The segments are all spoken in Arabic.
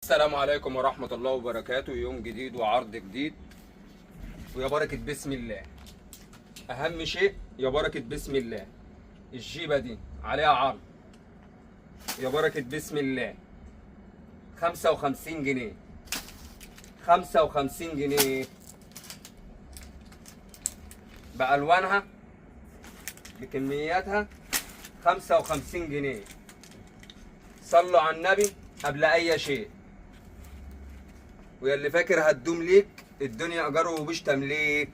السلام عليكم ورحمة الله وبركاته. يوم جديد وعرض جديد ويا بركة بسم الله. أهم شيء يا بركة بسم الله، الجيبة دي عليها عرض يا بركة بسم الله 55 جنيه 55 جنيه بألوانها بكمياتها 55 جنيه. صلوا على النبي قبل أي شيء. ويا اللي فاكر هتدوم ليك الدنيا ايجار ومش تمليك.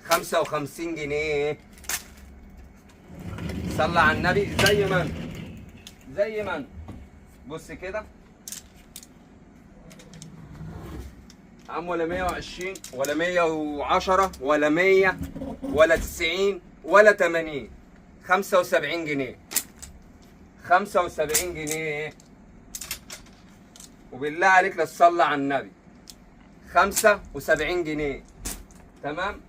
55 جنيه. صلى على النبي زي ما انت بص كده عم، ولا 120 ولا 110 ولا 100 ولا 90 ولا 80. 75 جنيه 75 جنيه. وبالله عليك لا تصلي على النبي. 75 جنيه تمام.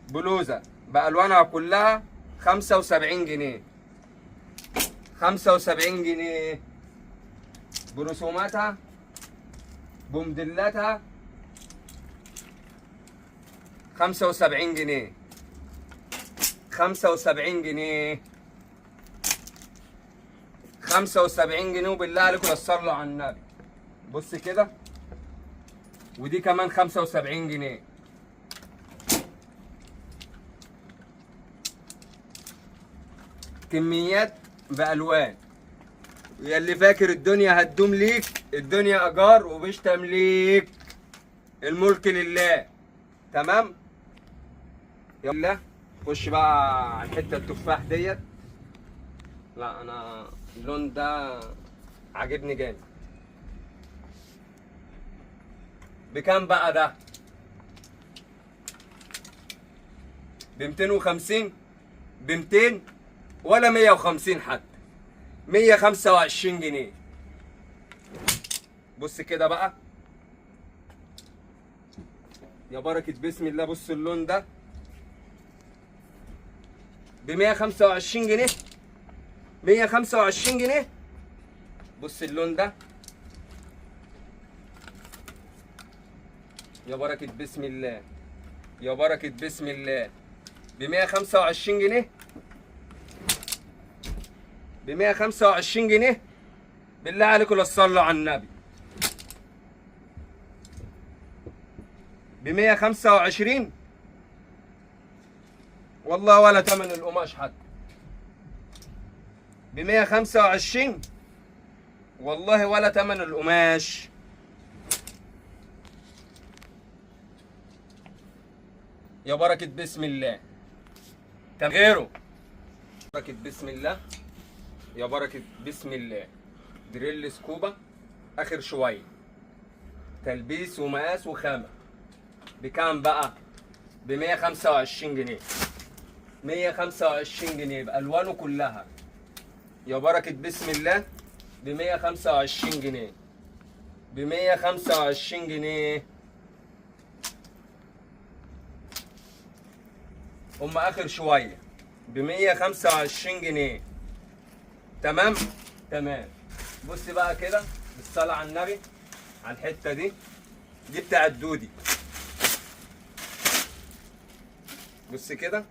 بلوزة بألوانها كلها 75 جنيه 75 جنيه برسوماتها بموديلاتها 75 جنيه 75 جنيه 75 جنيه. وبالله عليكم لا تصلوا على النبي. بص كده، ودي كمان 75 جنيه. كميات بألوان. ويا اللي فاكر الدنيا هتدوم ليك، الدنيا ايجار ومش تمليك. الملك لله. تمام. يلا خش بقى على الحته التفاح ديت. لا انا اللون ده عاجبني جامد. بكام بقى ده؟ ب 250 ب 200 ولا 150 حتى. 125 جنيه. بص كده بقى يا بركة بسم الله. بص اللون ده ب 125 جنيه 125 جنيه. بص اللون ده يا بركة بسم الله يا بركة بسم الله ب 125 جنيه ب 125 جنيه. بالله عليكم لا تصلوا على النبي. ب 125 والله ولا تمن القماش حتى. ب 125 والله ولا تمن القماش. يا بركة بسم الله. كان غيره. بركة بسم الله يا بركة بسم الله. دريل سكوبا اخر شوية. تلبيس ومقاس وخامة. بكام بقى؟ ب 125 جنيه 125 جنيه بألوانه كلها يا بركة بسم الله. ب 125 جنيه ب 125 جنيه. هم اخر شويه ب 125 جنيه. تمام. بص بقى كده بالصلاه على النبي على الحته دي بتاع الدودي. بص كده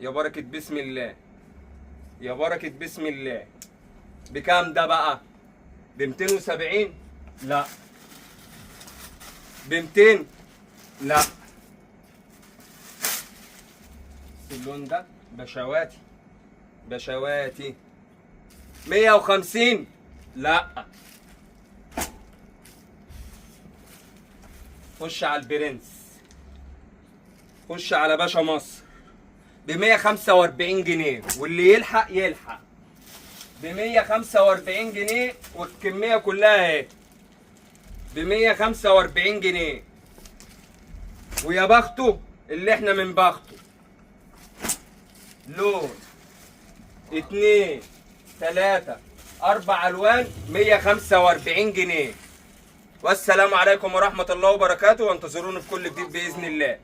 يا بركه بسم الله يا بركه بسم الله. بكام ده بقى؟ ب 270 لا. ب 200 لا. اللون ده بشواتي 150 لا. خش على البرنس. خش على باشا مصر ب 145 جنيه. واللي يلحق ب 145 جنيه. والكمية كلها اهي ب 145 جنيه. ويا بخته اللي احنا من بخته. لون 2 3 4 ألوان 145 جنيه. والسلام عليكم ورحمة الله وبركاته. وانتظرونا في كل جديد بإذن الله.